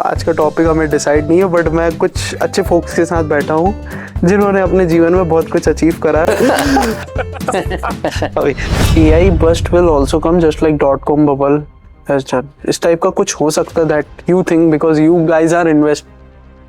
आज का टॉपिक हमें डिसाइड नहीं है, बट मैं कुछ अच्छे फोक्स के साथ बैठा हूँ जिन्होंने अपने जीवन में बहुत कुछ अचीव करा है। AI burst will also come just like .com bubble has done. इस टाइप का कुछ हो सकता है that you think because you guys are invest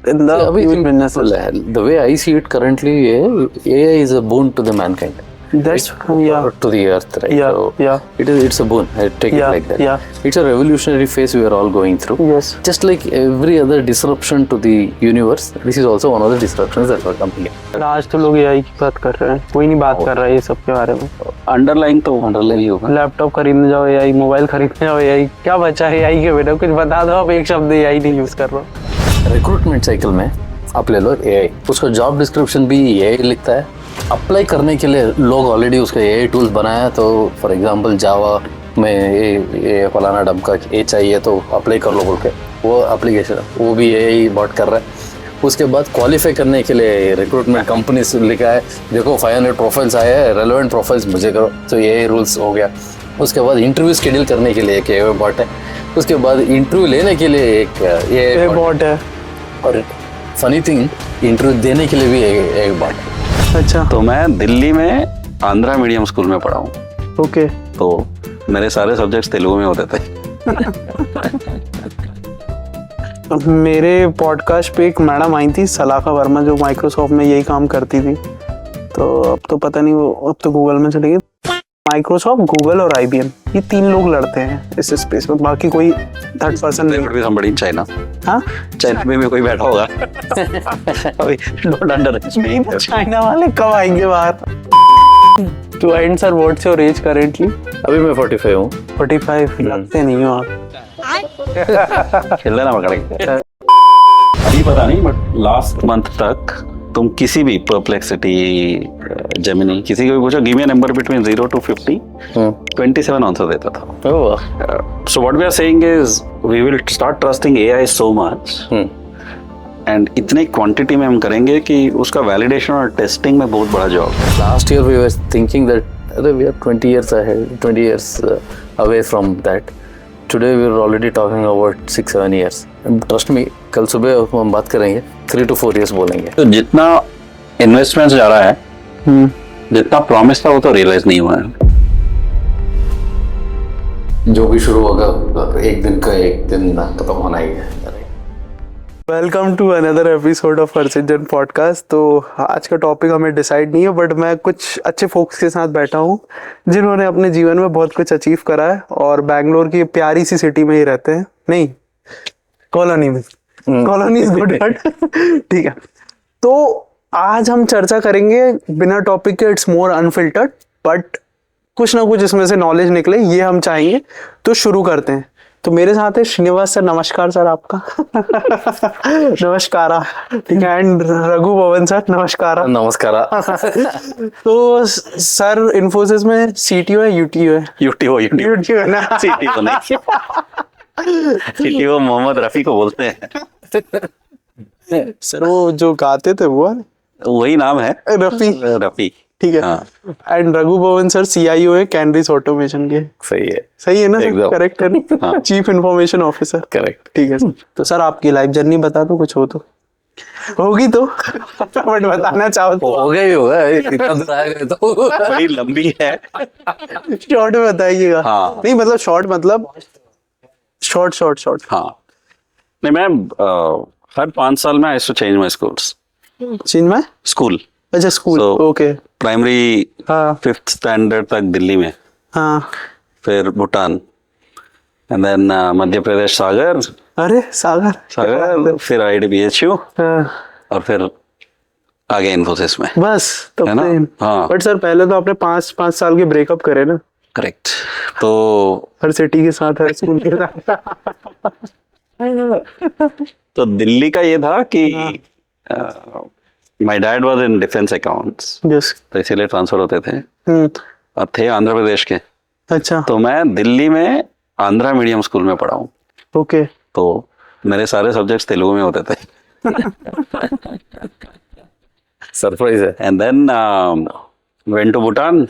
in the huge businesses. The way I see it currently, AI is a boon to the mankind. That's yeah. To the earth, right? Yeah, so yeah. It's a boon. I take it like that. Yeah. It's a revolutionary phase we are all going through. Yes. Just like every other disruption to the universe, this is also one of the disruptions that are coming. आज तो लोग AI की बात कर रहे हैं, कोई नहीं बात कर रहा है ये सब के बारे में। अंडरलाइन ही होगा। लैपटॉप खरीदने जाओ AI, मोबाइल खरीदने जाओ AI, क्या बचा है AI के बिना? कुछ बता दो, आप एक शब्द AI नहीं यूज कर रहा हूँ। रिक्रूटमेंट साइकिल में आप ले लो AI, उसका जॉब डिस्क्रिप्शन भी AI लिखता है। अप्लाई करने के लिए लोग ऑलरेडी उसका AI टूल्स बनाया, तो फॉर एग्जांपल जावा में ये फलाना डमका ये चाहिए तो अप्लाई कर लो बोल के वो एप्लीकेशन वो भी AI बॉट कर रहा है। उसके बाद क्वालिफाई करने के लिए रिक्रूटमेंट कंपनी से लिखा है देखो 500 प्रोफाइल्स आए हैं, रेलेवेंट प्रोफाइल्स मुझे करो, तो AI रूल्स हो गया। उसके बाद इंटरव्यू शेड्यूल करने के लिए एक AI बॉट है। उसके बाद इंटरव्यू लेने के लिए एक AI बॉट है, और फनी थिंग इंटरव्यू देने के लिए भी एक बॉट है। अच्छा। तो मैं दिल्ली में आंध्रा मीडियम स्कूल में पढ़ा हूँ। ओके। तो मेरे सारे सब्जेक्ट्स तेलुगु में होते थे। मेरे पॉडकास्ट पे एक मैडम आई थी सलाखा वर्मा, जो माइक्रोसॉफ्ट में यही काम करती थी। तो अब तो पता नहीं, वो अब तो गूगल में चली गई। माइक्रोसॉफ्ट, गूगल और IBM, ये 3 लोग लड़ते हैं इस स्पेस में, बाकी कोई थर्ड पर्सन नहीं। somebody in China. हाँ, चाइना में कोई बैठा होगा। अभी don't underestimate. चाइना वाले कब आएंगे बाहर? To end sir, what's your age currently? अभी मैं 45 हूँ। 45 लगते नहीं हो आप। खेल लेना पकड़ के। अभी पता नहीं, बट लास्ट मंथ तक तुम किसी भी परप्लेक्सिटी, जेमिनी, किसी को भी पूछो give me a number between 0 to 50, 27 answer देता था। So what we are saying is we will start trusting AI so much, and इतने क्वांटिटी में हम करेंगे कि उसका वैलिडेशन और टेस्टिंग में बहुत बड़ा जॉब है। Last year we were thinking that अरे we are 20 years ahead, 20 years away from that. Today we are already talking about 6-7 years. And trust me, कल सुबह हम बात करेंगे 3 to 4 years बोलेंगे। तो जितना इन्वेस्टमेंट जा रहा है, जितना प्रॉमिस था वो तो रियलाइज नहीं हुआ है। जो भी शुरू होगा एक दिन खत्म होना ही है। Welcome to another episode of Harshit Jan podcast. तो आज का टॉपिक हमें डिसाइड नहीं है, बट मैं कुछ अच्छे फोक्स के साथ बैठा हूँ जिन्होंने अपने जीवन में बहुत कुछ अचीव करा है और बैंगलोर की प्यारी सी सिटी में ही रहते हैं, नहीं कॉलोनी में। कॉलोनी इज गुड बट ठीक है। तो आज हम चर्चा करेंगे बिना टॉपिक के, इट्स मोर अनफिल्टर्ड, बट कुछ ना कुछ इसमें से नॉलेज निकले ये हम चाहेंगे। तो शुरू करते हैं। तो मेरे साथ है श्रीनिवास सर, नमस्कार सर आपका। नमस्कारा, ठीक है। एंड रघु पवन सर, नमस्कारा। नमस्कारा। तो सर इन्फोसिस में CTO है, UTO है? UTO है ना? CTO नहीं, CTO मोहम्मद रफी को बोलते हैं। सर वो जो गाते थे वो वही नाम है, रफी, ठीक है। And Raghu Pawan sir CIO है कैनरीज ऑटोमेशन के। सही है ना? करेक्ट है ना? चीफ इंफॉर्मेशन ऑफिसर, करेक्ट, ठीक है। तो सर आपकी लाइफ जर्नी बता दो, कुछ हो तो होगी तो बट बताना चाहो तो हो गया ही होगा, इतना दूर आएगा तो बड़ी लंबी है। शॉर्ट में बताइएगा। हाँ। नहीं मतलब शॉर्ट, मतलब शॉर्ट। हाँ, नहीं मैं हर 5 साल में I to change my schools. Change my school? अच्छा school, okay. Primary 5th standard तक दिल्ली में, हाँ, फिर भूटान, एंड देन मध्य प्रदेश सागर। अरे सागर, फिर IDBHU, और फिर आगे इन्फोसिस में। बस तो है ना? हाँ। बट सर पहले तो आपने 5 साल के ब्रेकअप करे ना? करेक्ट। तो हर सिटी के साथ, हर स्कूल के साथ। तो दिल्ली का ये था कि my dad was in defence accounts, तो इसीलिए ट्रांसफर होते थे, और थे आंध्र प्रदेश के। अच्छा। तो मैं दिल्ली में आंध्रा मीडियम स्कूल में पढ़ा हूँ। ओके। तो मेरे सारे सब्जेक्ट्स तेलुगु में होते थे। सरप्राइज है। And then went to Bhutan.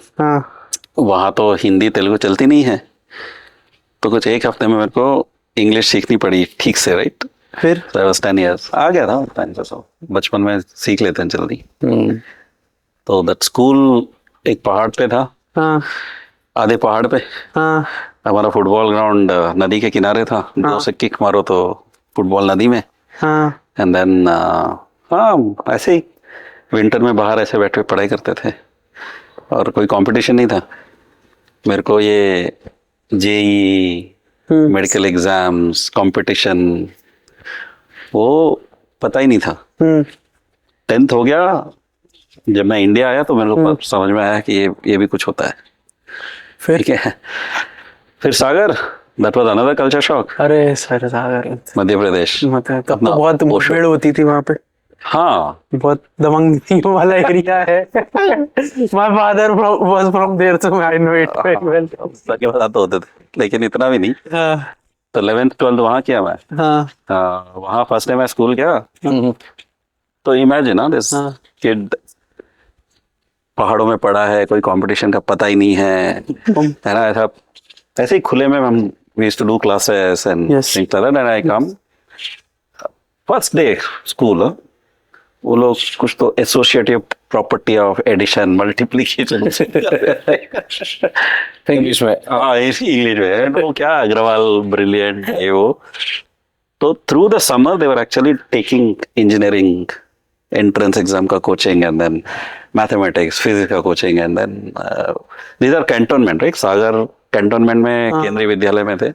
वहाँ तो हिंदी तेलुगु चलती नहीं है, तो कुछ एक हफ्ते में मेरे को इंग्लिश सीखनी पड़ी ठीक से, राइट। फिर So I was 10 years. आ गया था टाइम से, सब बचपन में सीख लेते हैं जल्दी। तो दैट स्कूल एक पहाड़ पे था, हाँ आधे पहाड़ पे। हाँ हमारा फुटबॉल ग्राउंड नदी के किनारे था, 2 से किक मारो तो फुटबॉल नदी में। हाँ एंड देन हाँ ऐसे ही विंटर में बाहर ऐसे बैठे पढ़ाई करते थे, और कोई कंपटीशन नहीं था। मेरे को ये जेई, मेडिकल एग्जाम्स, कंपटीशन वो पता ही नहीं था। 10th हो गया, जब मैं इंडिया आया तो मेरे को समझ में आया कि ये भी कुछ होता है। फिर ठीक है, फिर Sagar, that was another culture shock. अरे सर सागर, मध्य प्रदेश, मतलब तब तो अपना बहुत ओशो। भीड़ होती थी वहाँ पे, हाँ बहुत दबंगियों वाला एरिया है। My father was from there, so I know it very well. सके बता तो होते थे, लेकिन इतना भी नहीं। हाँ तो 11th 12th वहाँ किया मैं। हाँ वहाँ फर्स्ट डे मैं स्कूल गया, तो इमेजिन ना दिस हाँ। किड पहाड़ों में पड़ा है, कोई कंपटीशन का पता ही नहीं है ना। ऐसा ऐसे ही खुले में हम we used to do classes and Yes. Things like that. And I come first day school, वो लोग कुछ तो associative property of addition multiplication English में। हाँ इंग्लिश में, वो क्या अग्रवाल ब्रिलियंट है वो। तो through the summer they were actually taking engineering entrance exam का coaching, and then mathematics physics का coaching, and then these are cantonment, right? Sagar cantonment में केंद्रीय विद्यालय में थे।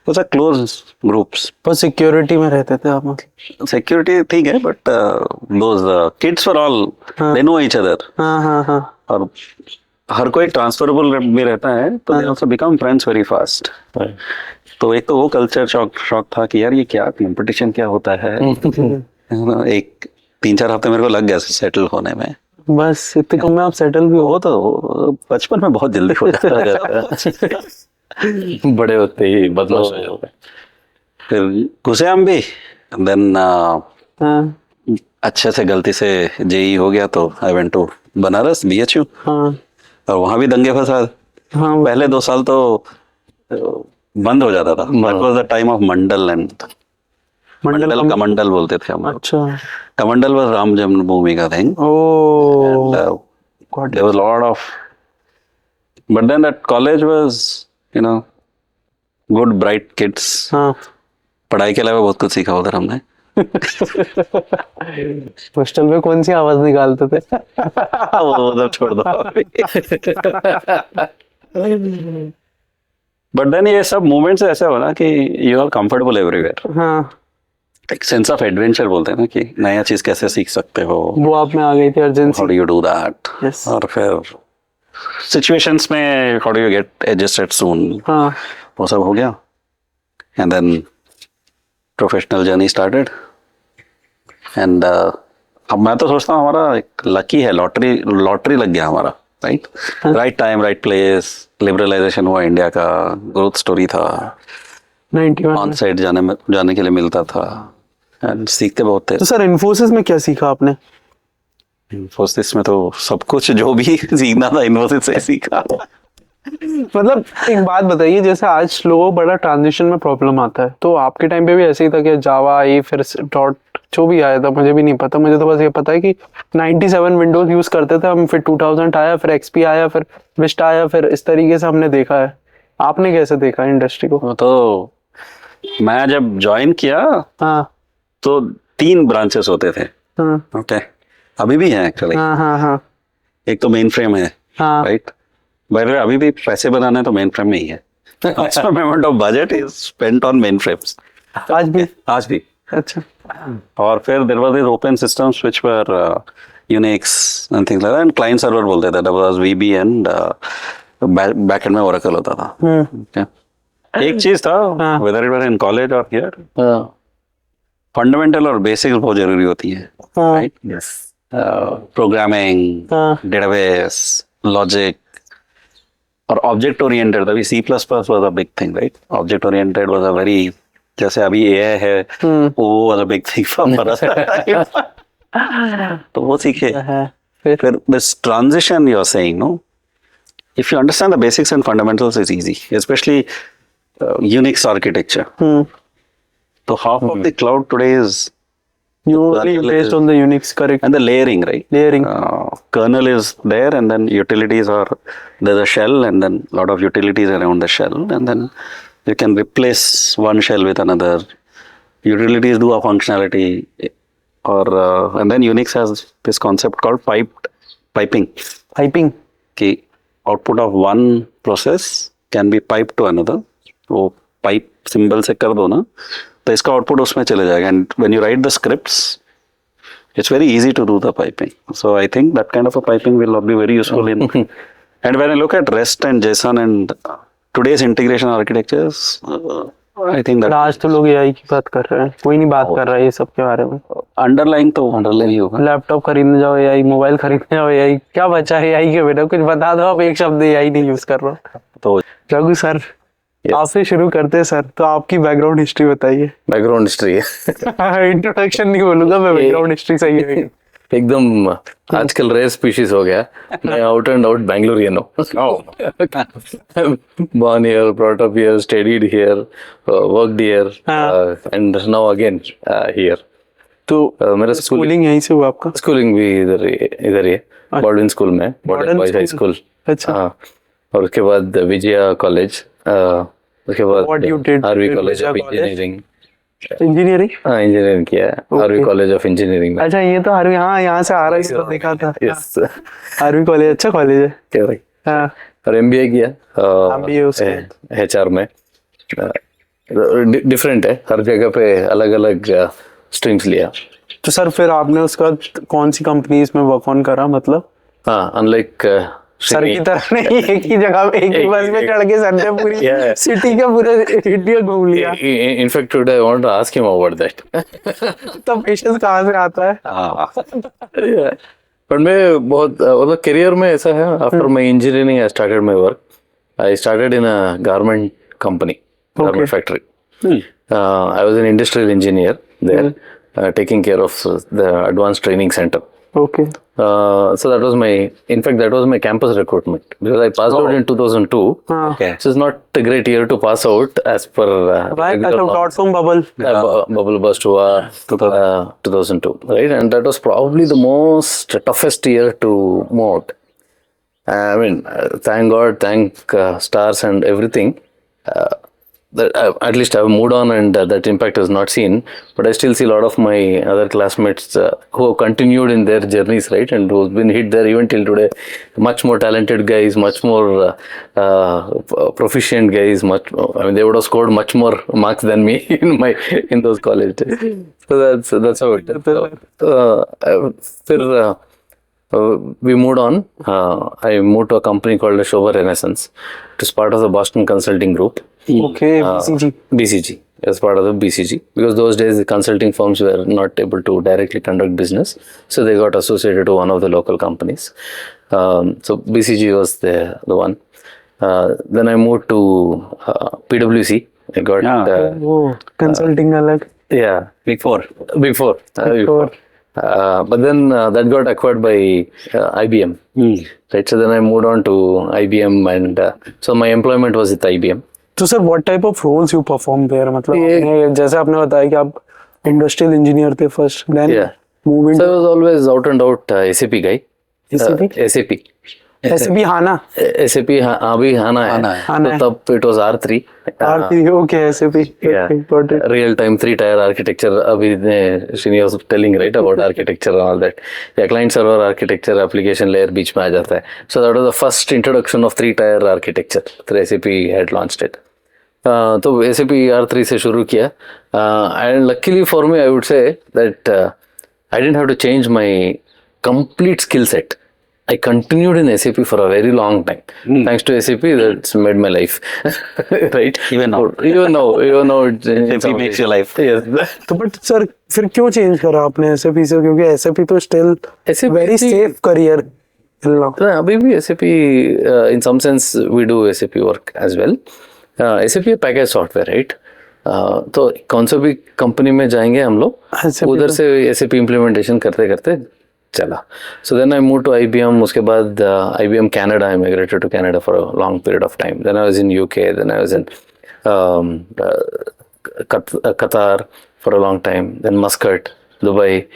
वो सब क्लोज ग्रुप्स, पर सिक्योरिटी में रहते थे आप मतलब? सिक्योरिटी ठीक है, but those kids were all they know each other. हाँ हाँ हाँ। और हर कोई ट्रांसफरेबल भी रहता है, तो they also become friends very fast. तो एक तो वो कल्चर शॉक था कि यार ये क्या कंपटीशन क्या होता है। एक 3-4 हफ्ते मेरे को लग गया सेटल होने में। बस इतने कम में आप सेटल भी हो? वो तो बचपन में बहुत जल्दी हो जाता है। बड़े होते ही बदमाश हो जाते हैं। फिर घुसे हम भी, देन हाँ अच्छे से गलती से जेई हो गया, तो I went to Banaras BHU, हाँ और वहां भी दंगे फसाद। हाँ। पहले 2 साल तो बंद हो जाता था। That was the time of Mandal, and Mandal Kamandal बोलते थे हम। अच्छा। कमंडल वाज राम जन्मभूमि का thing. Oh There was a lot of, but then that college was, you know, good bright kids. हाँ। पढ़ाई के अलावा बहुत कुछ सीखा उधर हमने। हॉस्टल में कौन सी आवाज निकालते थे? वो सब छोड़ दो। बट देन ये सब मोमेंट्स ऐसे हो ना कि यू आर कंफर्टेबल एवरीवेयर। हाँ, एक सेंस ऑफ एडवेंचर बोलते हैं ना, कि नया चीज कैसे सीख सकते हो, वो आप में आ गई थी how urgency. Do you do that. Yes. और फिर सिचुएशंस में how do you get adjusted soon, हाँ वो सब हो गया। And then professional journey started, and अब मैं तो सोचता हूँ हमारा एक लकी है, लॉटरी लग गया हमारा। Right right time right place, liberalisation हुआ इंडिया का, ग्रोथ स्टोरी था, 91 ऑन में। साइड जाने के लिए मिलता था, एंड सीखते बहुत थे। तो सर इन्फोसिस में क्या सीखा आपने? इन्फोसिस में तो सब कुछ जो भी सीखना था इन्फोसिस से सीखा। मतलब एक बात बताइए, जैसे आज लोगों को बड़ा ट्रांजिशन में प्रॉब्लम आता है, तो आपके टाइम पे भी ऐसे ही था कि जावा ये फिर डॉट जो भी आया था, मुझे भी नहीं पता। मुझे तो बस ये पता है कि 97 विंडोज यूज करते थे हम, फिर 2000 आया, फिर एक्सपी आया, फिर विस्टा आया, फिर इस तरीके से हमने देखा है। आपने कैसे देखा इंडस्ट्री को? तो मैं जब ज्वाइन किया हाँ तो 3 ब्रांचेस होते थे। हाँ ओके, अभी भी है एक्चुअली। हाँ हाँ हाँ एक तो मेन फ्रेम है, हाँ। राइट? बाय द वे अभी भी पैसे बनाना है तो मेन फ्रेम में ही है। Maximum amount of budget is spent on mainframes आज भी? आज भी। अच्छा। और फिर there was this open systems which were Unix and things like that, and client server बोलते थे। That was VB and back end में ओरेकल होता था। Okay? एक चीज था, whether it was in college और हियर, फंडामेंटल और बेसिक्स बहुत जरूरी होती है, हाँ राइट? प्रोग्रामिंग, डेटाबेस, लॉजिक, और ऑब्जेक्ट ओरिएंटेड। तभी C++ was a big thing, right? Object oriented was a very, जैसे अभी AI है, वो was a big thing for us. तो वो सीखे। फिर this transition you are saying, no, if you understand the basics and fundamentals, it's easy, especially Unix architecture. So half of the cloud today is only based on the Unix, correct? and the layering, right? Layering. Kernel is there, and then utilities are there's a shell, and then a lot of utilities around the shell, and then you can replace one shell with another. Utilities do a functionality, or and then Unix has this concept called piping. Piping. कि output of one process can be piped to another. वो pipe symbol से कर दो ना, तो इसका output उसमें चले जाएगा. And when you write the scripts, it's very easy to do the piping. So I think that kind of a piping will be very useful in. And when I look at REST and JSON and today's integration architectures, I think that आज तो लोग AI की बात कर रहे हैं, कोई नहीं बात कर रहा है ये सब के बारे में. underlying तो underlying ही होगा. लैपटॉप खरीदने जाओ AI, मोबाइल खरीदने जाओ AI, क्या बचा है AI के बिना? कुछ बता दो, आप एक शब्द AI नहीं यूज कर रहा हो. तो रघु सर, आपसे शुरू करते हैं सर. तो आपकी बैकग्राउंड हिस्ट्री बताइए. बैकग्राउंड हिस्ट्री है इंट्रोडक्शन नहीं बोलूंगा मैं, बैकग्राउंड हिस्ट्री सही है. एकदम आजकल रेयर स्पीशीज हो गया. मैं आउट एंड आउट बैंगलोरियन हूँ. born here, brought up here, studied here, worked here, and now again here. तो मेरा स्कूलिंग यहीं से हुआ आपका? स्कूलिंग भी इधर ही है, बॉर्डरिंग स्कूल में, बॉर्डर बॉयज हाई स्कूल. अच्छा. हाँ, और उसके बाद विजया कॉलेज, उसके What you बाद did RV in college of Vijaya College? Engineering. Engineering. हाँ, इंजीनियरिंग किया है आरवी कॉलेज ऑफ इंजीनियरिंग में. अच्छा, ये तो आरवी, हाँ यहाँ से आ रहा है, तो देखा था. यस, आरवी कॉलेज अच्छा कॉलेज है. क्या भाई. हाँ. और एमबीए किया MBA उसमें एचआर में. डिफरेंट है, हर जगह पे अलग अलग स्ट्रीम्स लिया. तो सर फिर आपने उसका कौन सी कंपनीज में वर्क ऑन करा, मतलब? हाँ, अनलाइक सर की तरह नहीं, एक ही जगह पे एक ही बस में चढ़ के सर ने पूरी सिटी का पूरा इंडिया घूम लिया. In fact today I want to ask him about that. तो पेशेंस कहाँ से आता है? पर मैं बहुत मतलब करियर में ऐसा है, after my engineering I started my work. I started in a garment company, garment factory. I was an industrial engineer there, taking care of the advanced training center. Okay. So that was my campus recruitment, because I passed out in 2002. Okay. So it's not a great year to pass out as per Right, अच्छा, .com bubble. Bubble burst हुआ 2002, right? And that was probably the most toughest year to move out. I mean, thank God, thank stars and everything. That at least I've moved on, and that impact is not seen. But I still see a lot of my other classmates who have continued in their journeys, right, and who've been hit there even till today. Much more talented guys, much more proficient guys. I mean, they would have scored much more marks than me in those college days. So that's how it is. We moved on. I moved to a company called Shobha Renaissance. It is part of the Boston Consulting Group. Okay, BCG. BCG, as part of the BCG, because those days the consulting firms were not able to directly conduct business, so they got associated to one of the local companies. So BCG was the one. Then I moved to PwC. I got consulting अलग. Yeah, before. But then that got acquired by IBM. Right, so then I moved on to IBM, and so my employment was with IBM. तो sir what type of roles you perform there, मतलब जैसे आपने बताया कि आप industrial engineer थे first, then move in. So I was always out and out SAP guy. SAP HANA. SAP अभी HANA है. तो तब it was R3. Okay, SAP. Yeah. Got it. Real time 3-tier architecture. अभी Srini was telling right about architecture and all that. Yeah, client server architecture, application layer बीच में आ जाता है. So that was the first introduction of 3-tier architecture. So SAP had launched it. तो SAP R3 से शुरू किया. And luckily for me, I would say that I didn't have to change my complete skill set. I continued in SAP for a very long time. Thanks to SAP, that's made my life. Right? Even now. Even now SAP makes your life. Yes. तो but sir फिर क्यों change करा आपने SAP से, क्योंकि SAP तो still very safe career. अभी भी SAP in some sense we do SAP work as well. SAP package software, right? तो कौन सा भी कंपनी में जाएंगे हम लोग, उधर से SAP इम्प्लीमेंटेशन करते करते चला. So then I move to IBM. उसके बाद IBM Canada, I migrated to Canada for a long period of time. Then I was in UK, then I was in Qatar for a long time, then Muscat, Dubai.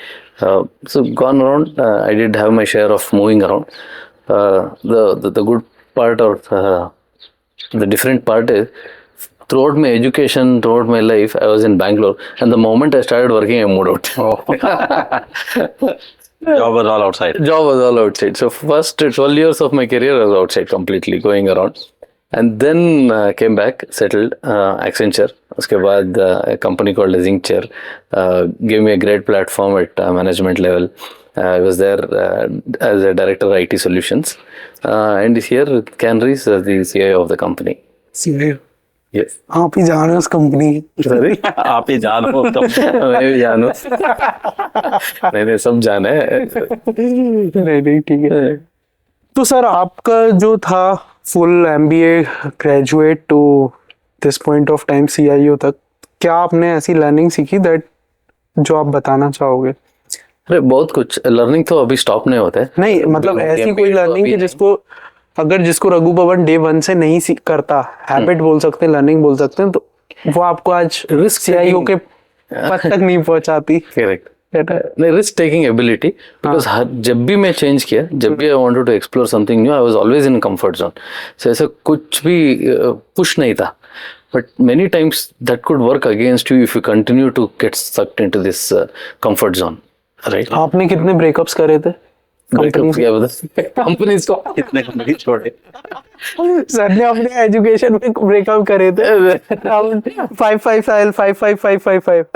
So gone around. I did have my share of moving around. The good part or the different part is throughout my education, throughout my life, I was in Bangalore, and the moment I started working, I moved out. Job was all outside. Job was all outside. So first 12 years of my career was outside completely, going around. And then came back, settled, Accenture. उसके बाद a company called Zingchair gave me a great platform at management level. I was there as a director of IT solutions. And here Canry is the CIO of the company. Serial Yes. आप ही जान रहे हो उस company Sorry? आप ही जानो तब। मैं भी जानू। नहीं सब जाने हैं। नहीं ठीक है। तो सर आपका जो था full MBA graduate to this point of time CIO तक, क्या आपने ऐसी लर्निंग सीखी दैट जो आप बताना चाहोगे? अरे बहुत कुछ लर्निंग तो अभी स्टॉप नहीं होता है। नहीं मतलब ऐसी कोई लर्निंग कि जिसको रघु पवन डे वन से नहीं करता, हैबिट बोल सकते हैं, लर्निंग बोल सकते हैं, तो वो आपको आज रिस्क सीआईओ के पद तक नहीं पहुंचाती। करेक्ट। नहीं, रिस्क टेकिंग एबिलिटी, बिकॉज जब भी मैं चेंज किया, जब भी I wanted to explore something new, I was always in comfort zone. So ऐसा कुछ भी पुश नहीं था, but many times that could work against you if you continue to get stuck into this comfort zone, right? आपने कितने breakups करे थे companies को? इतने कंपनी छोड़े। सर ने अपने एजुकेशन में ब्रेकअप करे थे 5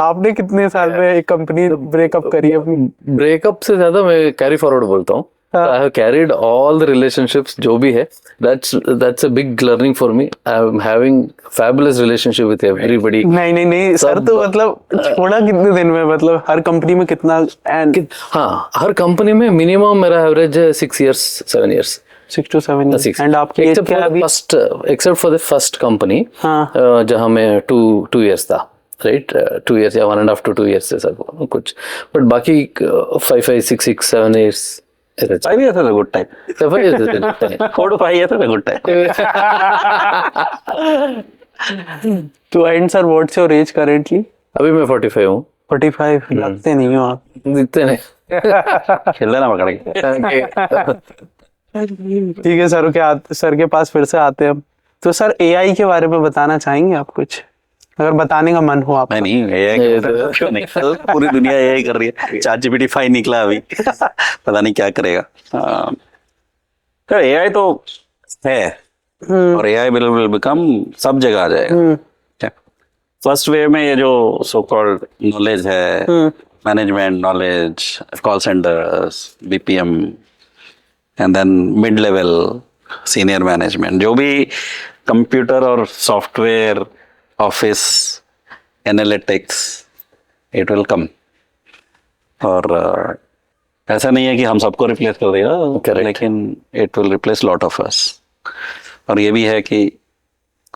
आपने कितने साल में एक कंपनी ब्रेकअप करी अपनी? ब्रेकअप से ज्यादा मैं कैरी फॉरवर्ड बोलता हूँ। I have carried all the relationships जो भी है, that's a big learning for me. I'm having fabulous relationship with everybody. नहीं सर, तो मतलब छोड़ा कितने दिन में, मतलब हर कंपनी में कितना? एंड हाँ, हर कंपनी में मिनिमम मेरा एवरेज है 6 years 7 years 6 to 7 years। And आपकी एज क्या अभी? Except for the first company जहाँ मैं 2 years था, राइट? 2 years या 1.5 to 2 years से सब कुछ, बट बाकी 5 6 7 years। 5 years is a good time. 4 to 5 years is a good time. तो and sir what's your age currently? अभी मैं 45 हूँ। 45 लगते नहीं हो आप। दिखते नहीं। खेल लेना पकड़ के। ठीक है सर, सर के पास फिर से आते हैं हम। तो सर एआई के बारे में बताना चाहेंगे आप कुछ, अगर बताने का मन हो आप? नहीं AI क्यों नहीं, पूरी दुनिया AI कर रही है। ChatGPT 5 निकला अभी, पता नहीं क्या करेगा। तो AI तो है, और AI will become सब जगह आ जाएगा। फर्स्ट वे में ये जो सो कॉल्ड नॉलेज है, management knowledge, call centers, BPM, and then mid level senior management, जो भी कंप्यूटर और software, office, analytics, it will come. और ऐसा नहीं है कि हम सबको रिप्लेस कर देगा, लेकिन it will replace lot of us. और ये भी है कि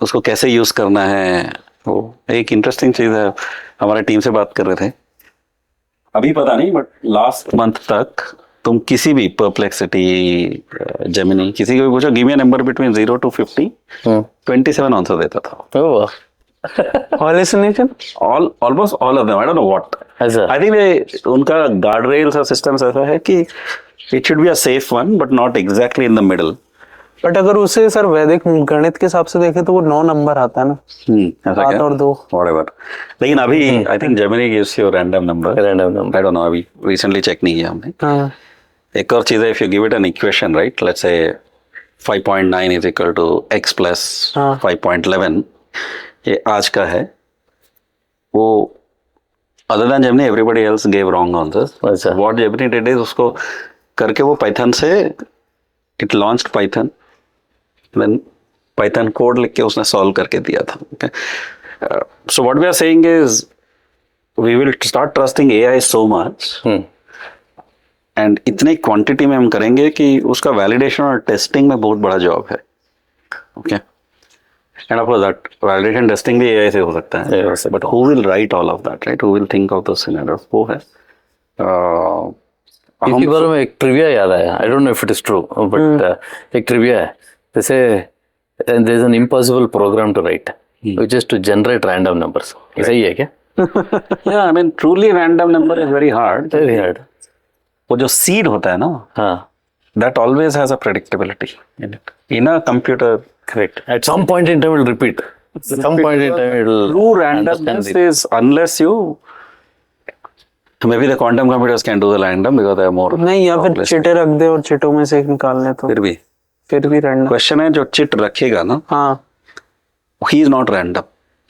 उसको कैसे यूज करना है, वो एक इंटरेस्टिंग चीज है। हमारे टीम से बात कर रहे थे, अभी पता नहीं बट लास्ट मंथ तक तुम किसी भी परप्लेक्सिटी, जेमिनी, किसी को भी पूछो, give me a number between 0 to 50, 27 answer देता था। Hallucination? Almost all of them. I don't know what. I think उनका guard rails और systems ऐसा है कि it should be a safe one, but not exactly in the middle. But अगर उसे sir वैदिक गणित के हिसाब से देखे तो वो 9 नंबर आता है ना। ऐसा क्या? और 2 whatever. लेकिन अभी I think Gemini gives you a random number. I don't know, अभी recently check नहीं किया हमने। हाँ। एक और चीज है, if you give it an equation, right? Let's say 5.9 is equal to x plus 5.11. ये आज का है, वो other than Gemini everybody else gave wrong answers. What Gemini did is उसको करके वो Python से it launched Python, then Python code लिख के उसने solve करके दिया था। Okay? So what we are saying is we will start trusting AI so much, and इतने क्वांटिटी में हम करेंगे कि उसका वैलिडेशन और टेस्टिंग में बहुत बड़ा जॉब है। Okay, and of course that validation testing भी एआई से हो सकता है, but who will write all of that, right? Who will think of the scenarios, वो है। इसी बारे में एक ट्रिविया याद आया, I don't know if it is true, but एक ट्रिविया है, जैसे there is an impossible program to write, which is to generate random numbers. सही है क्या? Yeah, I mean truly random number is very hard. Very hard. वो जो seed होता है ना, हाँ, that always has a predictability in it. In a computer, correct. At some point in time it will repeat. At some point in time it will true randomness is unless you, maybe the quantum computers can do the random because they are more. नहीं, या फिर complex. Chite रख दे और चिटों में से एक निकाल ले तो फिर भी रैंडम। क्वेश्चन है जो चिट रखेगा ना, हाँ, he is not random.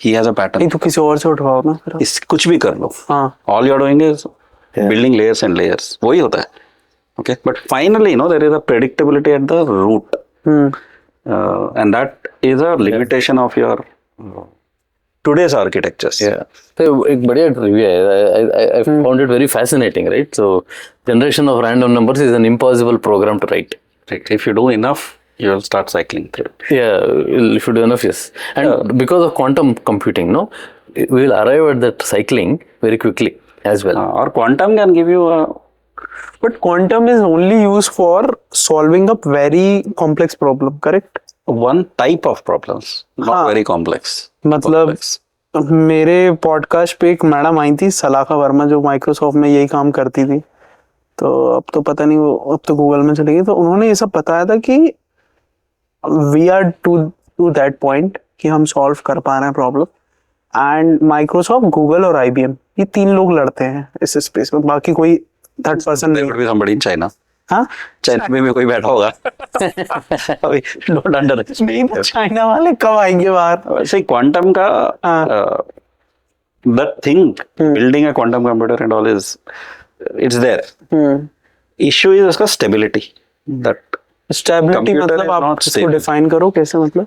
He has a pattern. नहीं तो किसी और से उठवाओ ना फिर। इस कुछ भी कर लो, हाँ, all you're doing is building layers and layers. वही होता है. Okay, but finally, you know, there is a predictability at the root, and that is a limitation of your today's architectures. Yeah. So एक बढ़िया trivia है. I found it very fascinating, right? So generation of random numbers is an impossible program to write. Right. If you do enough, you will start cycling through. Yeah, if you do enough, yes. And because of quantum computing, no, we will arrive at that cycling very quickly as well. Or quantum can give you a but quantum is only used for solving a very complex problem, correct? one type of problems, not हाँ. very complex. मतलब Complex. मेरे podcast पे एक madam आई थी, सलाखा वर्मा, जो Microsoft में यही काम करती थी। तो अब तो पता नहीं, वो अब तो गूगल में चली गई। तो उन्होंने ये सब बताया था कि we are to that point कि हम सॉल्व कर पा रहे हैं प्रॉब्लम, एंड माइक्रोसॉफ्ट, गूगल और IBM, ये 3 लोग लड़ते हैं इस स्पेस में, बाकी कोई थर्ड पर्सन There नहीं। would be somebody in China. हाँ, चाइना में भी कोई बैठा होगा. अभी don't underestimate. नहीं तो चाइना वाले कब आएंगे बाहर? वैसे क्वांटम का that thing, building a quantum computer and all is, it's there. Issue is उसका stability. That स्टेबिलिटी Computer मतलब is आप not इसको stable. डिफाइन करो कैसे, मतलब?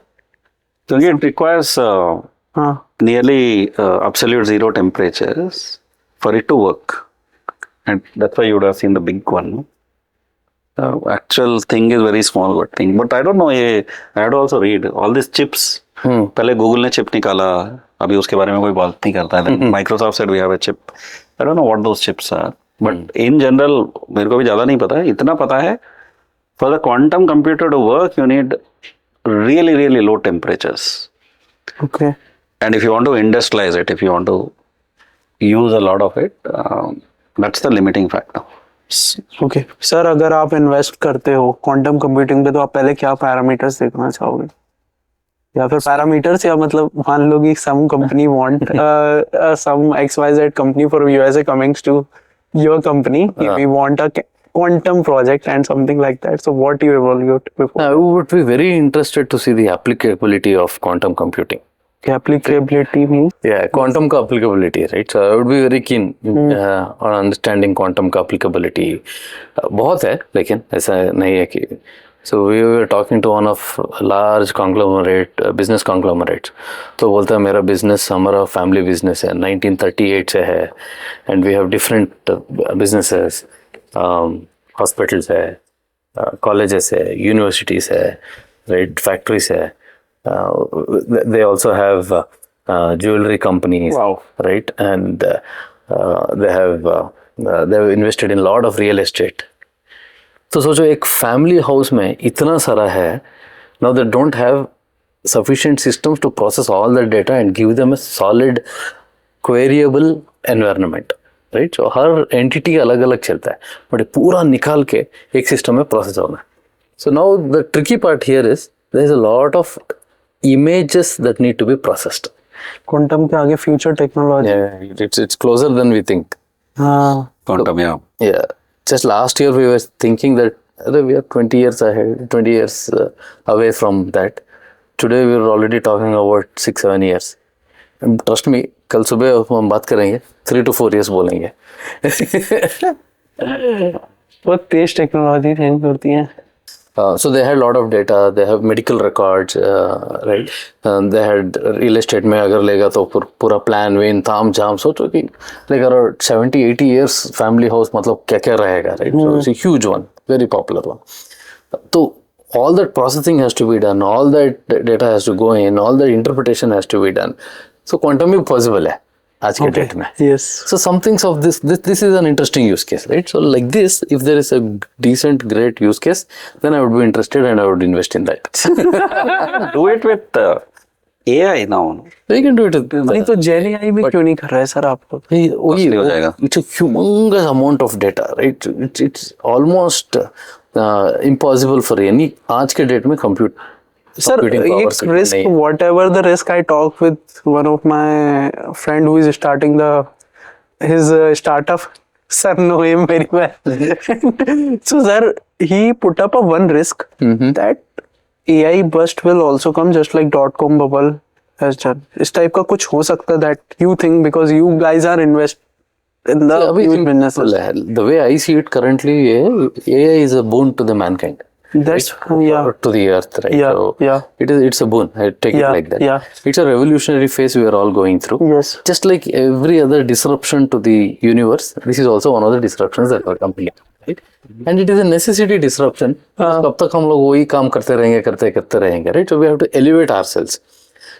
क्योंकि it requires हाँ, nearly absolute zero temperatures for it to work, and that's why you would have seen the big one. No? The actual thing is very small, but I don't know. I had to also read all these chips. पहले Google ने chip निकाला, अभी उसके बारे में कोई बात नहीं करता है. Microsoft said we have a chip. I don't know what those chips are, but in general मेरे को भी ज़्यादा नहीं पता है. इतना पता है, for the quantum computer to work, you need really, really low temperatures. Okay. And if you want to industrialize it, if you want to use a lot of it, that's the limiting factor. Okay sir, अगर आप invest करते हो quantum computing पे, तो आप पहले क्या parameters देखना चाहोगे? या फिर पैरामीटर्स, या मतलब मान लो कि some company want some XYZ company for USA comings to your company, we want a quantum project and something like that. So what do you evaluate before? I would be very interested to see the applicability of quantum computing. Applicability means? Yeah, quantum का applicability, right? So I would be very keen on understanding quantum का applicability. बहुत है, लेकिन ऐसा नहीं है कि. So we were talking to one of large conglomerate, business conglomerates. तो बोलता है मेरा business हमारा family business है, 1938 से है, and we have different businesses, hospitals है, colleges है, universities है, right, factories है. They also have jewelry companies, Wow. right, and they have invested in a lot of real estate. तो सोचो एक फैमिली हाउस में इतना सारा है, now they don't have sufficient systems to process all the data and give them a solid queryable environment, right? So her entity अलग अलग चलता है, but पूरा निकाल के एक सिस्टम में प्रोसेस होना है. So now the tricky part here is there is a lot of images that need to be processed. Quantum के आगे future technology. Yeah, it's closer than we think. हाँ, Quantum, yeah. Yeah, just last year we were thinking that we are 20 years ahead, 20 years away from that. Today we are already talking about 6-7 years. And trust me, कल सुबह हम बात करेंगे 3 to 4 years बोलेंगे. बहुत तेज technology change होती है। So they had a lot of data, they have medical records, right? They had real estate में अगर लेगा तो पूरा plan वेन ताम झाम, सोचो कि like around 70-80 years family house मतलब क्या क्या रहेगा, right? So it's a huge one, very popular one. तो all that processing has to be done, all that data has to go in, all that interpretation has to be done. So quantum भी possible है आज के date में. Yes. So some things of this is an interesting use case, right? So like this, if there is a decent, great use case, then I would be interested and I would invest in that. Do it with AI now. They can do it. नहीं तो जेन AI भी क्यों नहीं कर रहा है sir आपको? Costly हो जाएगा. It's a humongous amount of data, right? It's almost impossible for any आज के डेट में Sir, एक risk, whatever the risk, I talk with one of my friend who is starting his startup. Sir, know him very well. So, sir, he put up a one risk that AI bust will also come just like .com bubble has done. इस type का कुछ हो सकता है that you think because you guys are invest in the huge businesses. The way I see it currently, AI is a boon to the mankind. That's Or to the earth, right? Yeah, So yeah. It's a boon. I take it like that. Yeah. It's a revolutionary phase we are all going through. Yes. Just like every other disruption to the universe, this is also one of the disruptions that are coming. Right? And it is a necessity disruption. कब तक हम लोग वही काम करते रहेंगे, right? So we have to elevate ourselves.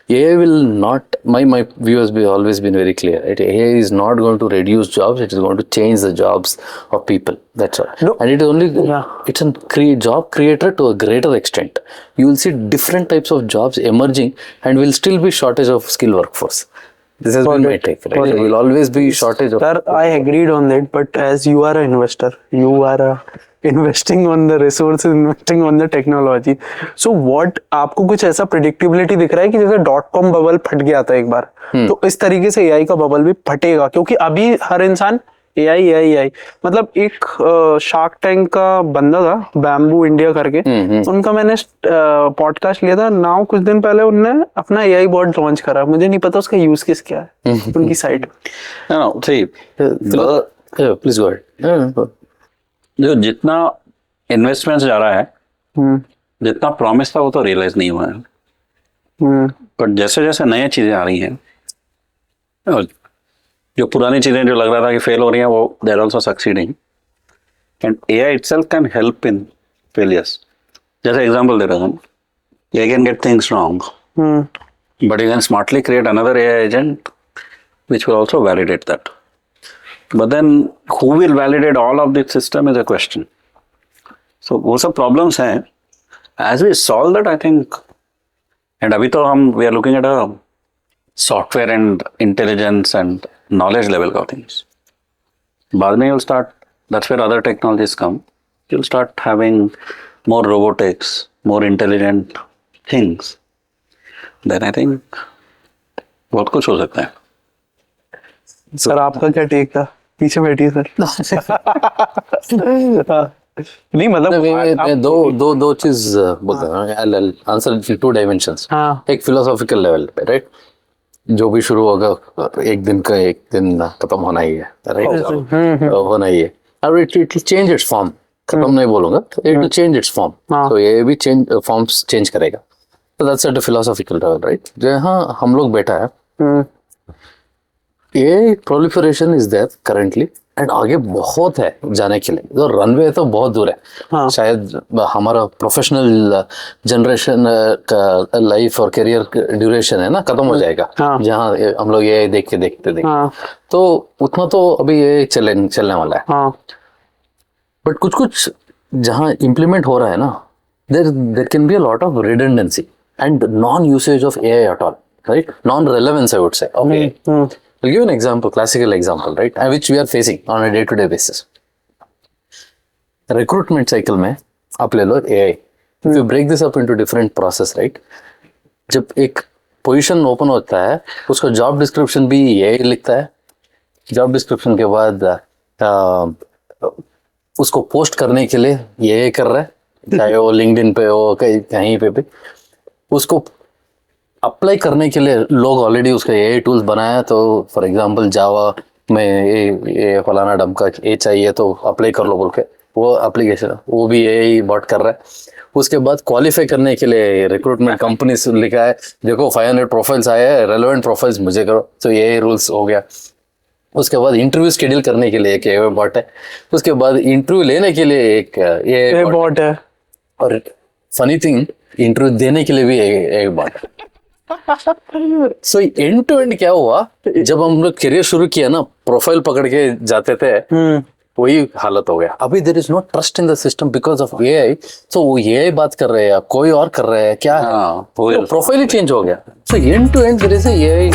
AI will not, my view has always been very clear, right? AI is not going to reduce jobs, it is going to change the jobs of people. That's all. No. And it is only, it's a job creator to a greater extent. You will see different types of jobs emerging and will still be shortage of skilled workforce. This has been my take, right? There will always be shortage of. Sir, I agreed on that, but as you are an investor, you are investing on the resources, investing on the technology. So what आपको कुछ ऐसा predictability दिख रहा है कि जैसे .com bubble फट गया था एक बार, तो इस तरीके से AI का बबल भी फटेगा? क्योंकि अभी हर इंसान AI मतलब एक शार्क टैंक का बंदा था बैम्बू इंडिया करके, उनका मैंने पॉडकास्ट लिया था नाउ कुछ दिन पहले. उनने अपना AI बॉट लॉन्च करा, मुझे नहीं पता उसका यूज केस क्या है उनकी site. No, see, Please go ahead. जो जितना इन्वेस्टमेंट जा रहा है, जितना प्रॉमिस था वो तो रियलाइज नहीं हुआ है. बट जैसे जैसे नई चीजें आ रही हैं, और जो पुरानी चीजें जो लग रहा था कि फेल हो रही हैं, वो they are also succeeding. And AI itself can help in failures. जैसे एग्जांपल दे रहा हूँ, AI can get things wrong, but you can smartly create another AI agent which will also validate that. But then who will validate all of this system is a question. So वो सब problems हैं. As we solve that, I think, and अभी तो हम we are looking at a software and intelligence and knowledge level का things. बाद में you'll start, that's where other technologies come. You'll start having more robotics, more intelligent things. Then I think बहुत कुछ हो सकता है. सर आपका क्या टेक था? पीछे बैठिए सर. नहीं मतलब मैं दो चीज बोलता हूँ. I'll answer in two dimensions. एक philosophical level पे, right? जो भी शुरू होगा एक दिन खत्म होना ही है, right? होना ही है. और it will change its form. खत्म नहीं बोलूँगा, it will change its form. So ये भी forms change करेगा. So that's at a philosophical level, right? जहाँ हम लोग बैठा है, AI proliferation is there currently and आगे बहुत है जाने के लिए. तो रनवे तो बहुत दूर है. शायद हमारा प्रोफेशनल जनरेशन का लाइफ और करियर ड्यूरेशन है ना, खत्म हो जाएगा जहाँ हम लोग ये देखते तो उतना तो अभी ये चलने वाला है. बट कुछ जहाँ इम्प्लीमेंट हो रहा है ना, there can be a lot of redundancy and non-usage of AI at all, right? Non-relevance, I would say. Okay. I'll give an example, classical example, right? Which we are facing on a day-to-day basis. Recruitment cycle में आप ले लो AI. If you break this up into different process, right? जब एक position open होता है, उसका job description भी AI लिखता है. जॉब डिस्क्रिप्शन के बाद उसको पोस्ट करने के लिए AI कर रहा है, चाहे वो लिंक्डइन पे हो कहीं पे भी. उसको अप्लाई करने के लिए लोग ऑलरेडी उसका AI टूल्स बनाया. तो फॉर एग्जांपल जावा में ये फलाना डमका ये चाहिए तो अप्लाई कर लो बोल के वो एप्लीकेशन वो भी AI बॉट कर रहा है. उसके बाद क्वालिफाई करने के लिए रिक्रूटमेंट कंपनी से लिखा है, देखो 500 प्रोफाइल्स आए हैं, रेलेवेंट प्रोफाइल्स मुझे करो. तो AI रूल्स हो गया. उसके बाद इंटरव्यू शेड्यूल करने के लिए एक AI बॉट है. उसके बाद इंटरव्यू लेने के लिए एक AI बॉट है. और फनी थिंग, इंटरव्यू देने के लिए भी AI बॉट है. सो एंड टू एंड क्या हुआ, जब हम लोग करियर शुरू किया ना, प्रोफाइल पकड़ के जाते थे वही हालत हो गया। अभी there is no trust in the system because of AI. So वो एआई बात कर रहे हैं, कोई और कर रहे हैं, क्या है, हाँ, प्रोफाइल ही चेंज हो गया। So end to end there is AI